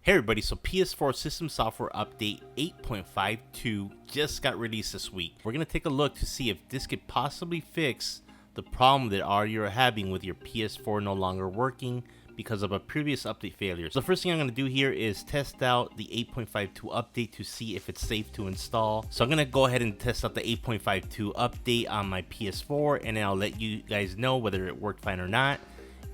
Hey everybody, so PS4 System Software Update 8.52 just got released this week. We're going to take a look to see if this could possibly fix the problem that you're having with your PS4 no longer working because of a previous update failure. So the first thing I'm going to do here is test out the 8.52 update to see if it's safe to install. So I'm going to go ahead and test out the 8.52 update on my PS4 and then I'll let you guys know whether it worked fine or not.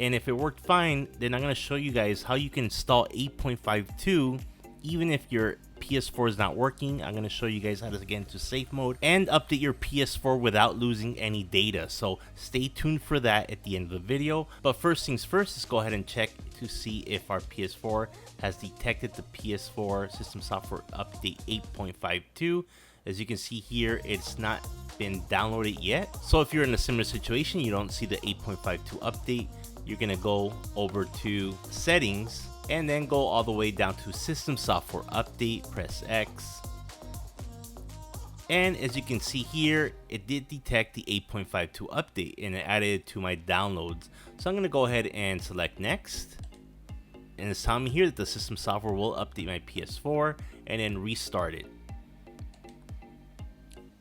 And if it worked fine, then I'm going to show you guys how you can install 8.52 even if your PS4 is not working. I'm going to show you guys how to get into safe mode and update your PS4 without losing any data. So stay tuned for that at the end of the video. But first things first, let's go ahead and check to see if our PS4 has detected the PS4 System Software Update 8.52. As you can see here, it's not been downloaded yet. So if you're in a similar situation, you don't see the 8.52 update, you're gonna go over to settings and then go all the way down to System Software Update, press X. And as you can see here, it did detect the 8.52 update and it added it to my downloads. So I'm gonna go ahead and select next. And it's telling me here that the system software will update my PS4 and then restart it.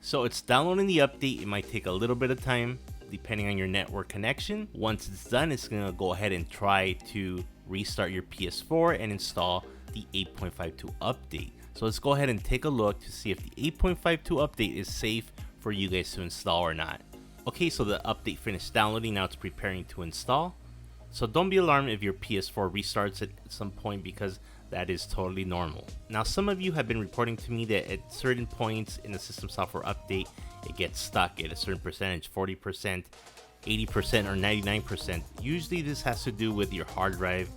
So it's downloading the update. It might take a little bit of time depending on your network connection. Once it's done, it's gonna go ahead and try to restart your PS4 and install the 8.52 update. So let's go ahead and take a look to see if the 8.52 update is safe for you guys to install or not. Okay, so the update finished downloading. Now it's preparing to install. So don't be alarmed if your PS4 restarts at some point because that is totally normal. Now, some of you have been reporting to me that at certain points in the system software update, it gets stuck at a certain percentage, 40%, 80%, or 99%. Usually this has to do with your hard drive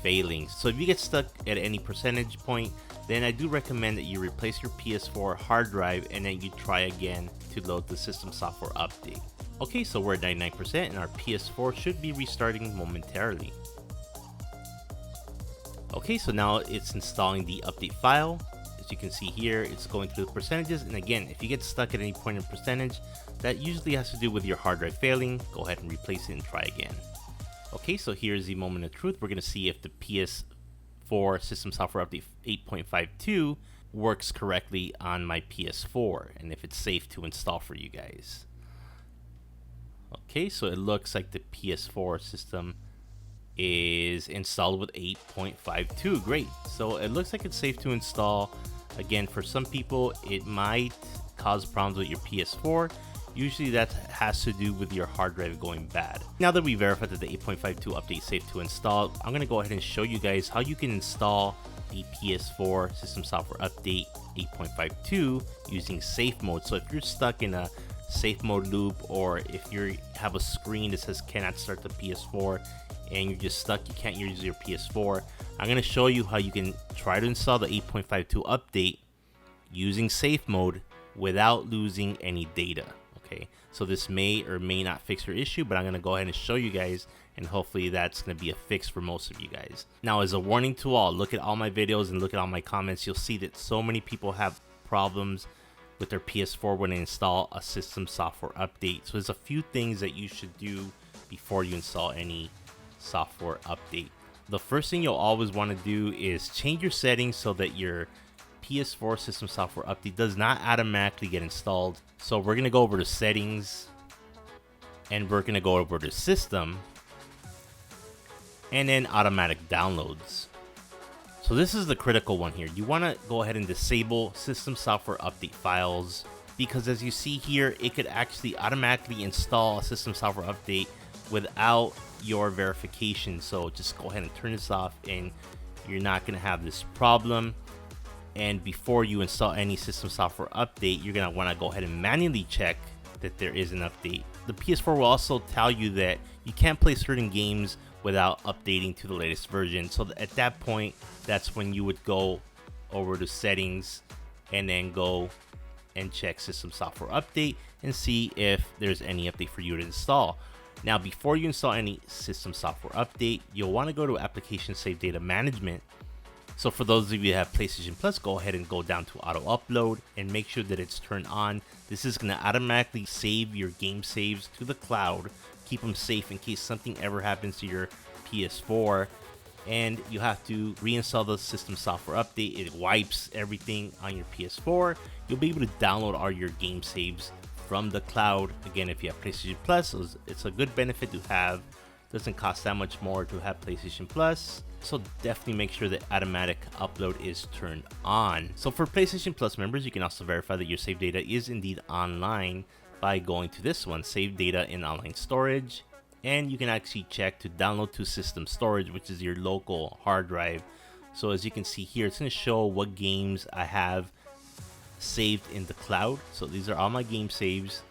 failing. So if you get stuck at any percentage point, then I do recommend that you replace your PS4 hard drive and then you try again to load the system software update. Okay, so we're at 99% and our PS4 should be restarting momentarily. Okay, so now it's installing the update file. As you can see here, it's going through the percentages. And again, if you get stuck at any point in percentage, that usually has to do with your hard drive failing. Go ahead and replace it and try again. Okay, so here's the moment of truth. We're going to see if the PS4 System Software Update 8.52 works correctly on my PS4 and if it's safe to install for you guys. Okay, so it looks like the PS4 system is installed with 8.52. Great. So it looks like it's safe to install. Again, for some people it might cause problems with your PS4. Usually that has to do with your hard drive going bad. Now that we verified that the 8.52 update is safe to install, I'm going to go ahead and show you guys how you can install the PS4 System Software Update 8.52 using safe mode. So if you're stuck in a safe mode loop, or if you have a screen that says cannot start the PS4 and you're just stuck, you can't use your PS4, I'm going to show you how you can try to install the 8.52 update using safe mode without losing any data. Okay, so this may or may not fix your issue, but I'm going to go ahead and show you guys, and hopefully that's going to be a fix for most of you guys. Now, as a warning to all, look at all my videos and look at all my comments. You'll see that so many people have problems with their PS4 when they install a system software update. So there's a few things that you should do before you install any software update. The first thing you'll always want to do is change your settings so that your PS4 System Software Update does not automatically get installed. So we're going to go over to settings and we're going to go over to system and then automatic downloads. So this is the critical one here. You want to go ahead and disable system software update files, because as you see here, it could actually automatically install a system software update without your verification. So just go ahead and turn this off and you're not going to have this problem. And before you install any system software update, you're going to want to go ahead and manually check that there is an update. The PS4 will also tell you that you can't play certain games without updating to the latest version. So at that point, that's when you would go over to settings and then go and check system software update and see if there's any update for you to install. Now, before you install any system software update, you'll want to go to application save data management. So for those of you that have PlayStation Plus, go ahead and go down to auto upload and make sure that it's turned on. This is going to automatically save your game saves to the cloud. Keep them safe in case something ever happens to your PS4 and you have to reinstall the system software update. It wipes everything on your PS4. You'll be able to download all your game saves from the cloud. Again, if you have PlayStation Plus, it's a good benefit to have. Doesn't cost that much more to have PlayStation Plus, so definitely make sure that automatic upload is turned on. So for PlayStation Plus members, you can also verify that your save data is indeed online by going to this one, save data in online storage, and you can actually check to download to system storage, which is your local hard drive. So as you can see here, it's going to show what games I have saved in the cloud. So these are all my game saves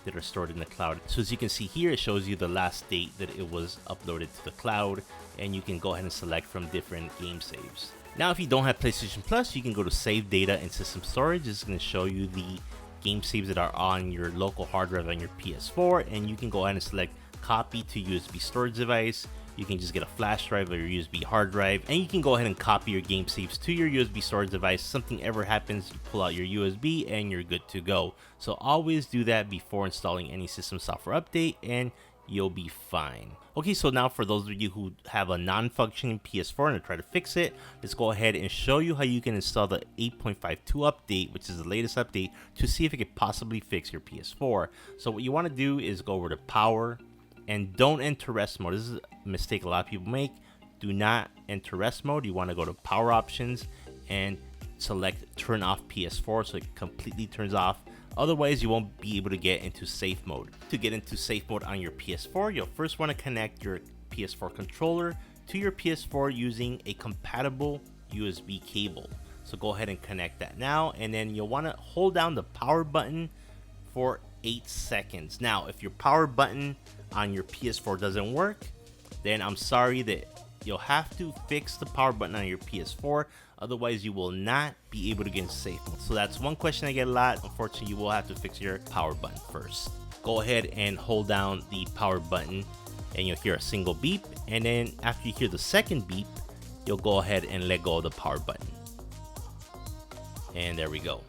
that are stored in the cloud. So as you can see here, it shows you the last date that it was uploaded to the cloud, and you can go ahead and select from different game saves. Now if you don't have PlayStation Plus, you can go to save data in system storage. It's going to show you the game saves that are on your local hard drive on your PS4, and you can go ahead and select copy to USB storage device. You can just get a flash drive or your USB hard drive, and you can go ahead and copy your game saves to your USB storage device. Something ever happens, you pull out your USB and you're good to go. So always do that before installing any system software update, and you'll be fine. Okay, so now for those of you who have a non-functioning PS4 and try to fix it, let's go ahead and show you how you can install the 8.52 update, which is the latest update, to see if it could possibly fix your PS4. So what you want to do is go over to power, and don't enter rest mode. This is a mistake a lot of people make. Do not enter rest mode. You want to go to power options and select turn off PS4 so it completely turns off. Otherwise, you won't be able to get into safe mode. To get into safe mode on your PS4, you'll first want to connect your PS4 controller to your PS4 using a compatible USB cable. So go ahead and connect that now, and then you'll want to hold down the power button for 8 seconds. Now, if your power button on your PS4 doesn't work, then I'm sorry that you'll have to fix the power button on your PS4. Otherwise, you will not be able to get into safe mode. So that's one question I get a lot. Unfortunately, you will have to fix your power button first. Go ahead and hold down the power button, and you'll hear a single beep. And then after you hear the second beep, you'll go ahead and let go of the power button. And there we go.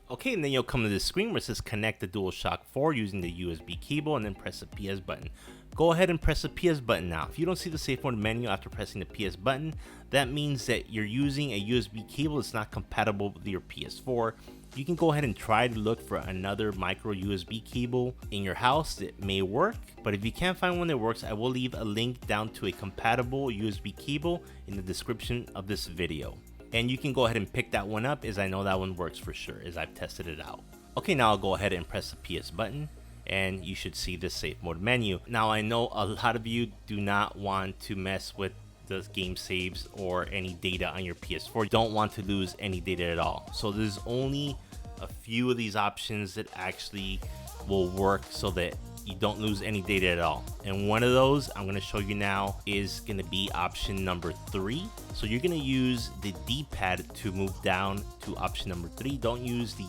Okay, and then you'll come to this screen where it says connect the DualShock 4 using the USB cable, and then press the PS button. Go ahead and press the PS button now. If you don't see the safe mode menu after pressing the PS button, that means that you're using a USB cable that's not compatible with your PS4. You can go ahead and try to look for another micro USB cable in your house that may work, but if you can't find one that works, I will leave a link down to a compatible USB cable in the description of this video. And you can go ahead and pick that one up, as I know that one works for sure, as I've tested it out. Okay, now I'll go ahead and press the PS button, and you should see the safe mode menu. Now I know a lot of you do not want to mess with the game saves or any data on your PS4. You don't want to lose any data at all. So there's only a few of these options that actually will work so that you don't lose any data at all. And one of those I'm going to show you now is going to be option number 3. So you're going to use the D-pad to move down to option number 3. Don't use the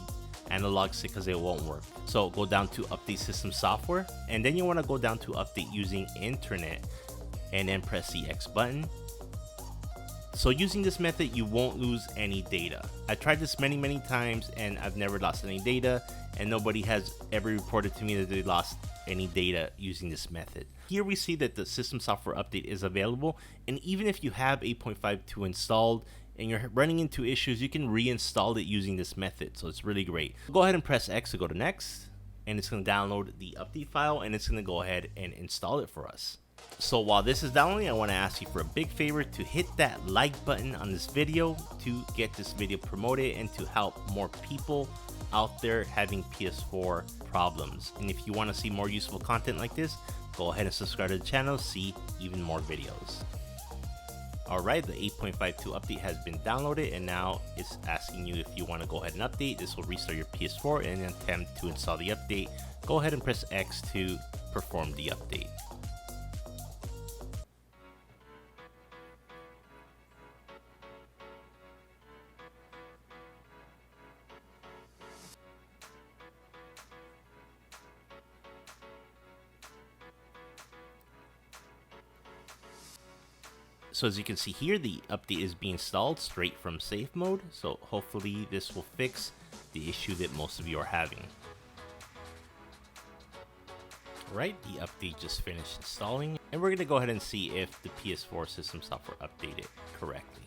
analog stick because it won't work. So go down to update system software, and then you want to go down to update using internet, and then press the X button. So using this method, you won't lose any data. I tried this many times and I've never lost any data, and nobody has ever reported to me that they lost any data using this method. Here we see that the system software update is available, and even if you have 8.52 installed and you're running into issues, you can reinstall it using this method. So it's really great. Go ahead and press X to go to next, and it's going to download the update file, and it's going to go ahead and install it for us. So while this is downloading, I want to ask you for a big favor to hit that like button on this video to get this video promoted and to help more people out there having PS4 problems. And if you want to see more useful content like this, go ahead and subscribe to the channel, see even more videos. Alright, the 8.52 update has been downloaded, and now it's asking you if you want to go ahead and update. This will restart your PS4 and attempt to install the update. Go ahead and press X to perform the update. So as you can see here, the update is being installed straight from safe mode. So hopefully this will fix the issue that most of you are having. Right, the update just finished installing, and we're gonna go ahead and see if the PS4 system software updated correctly.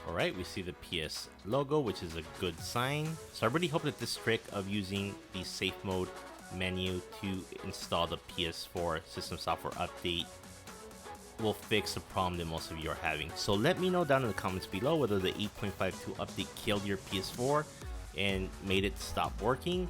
Alright, we see the PS logo, which is a good sign. So I really hope that this trick of using the safe mode menu to install the PS4 system software update will fix the problem that most of you are having. So let me know down in the comments below whether the 8.52 update killed your PS4 and made it stop working.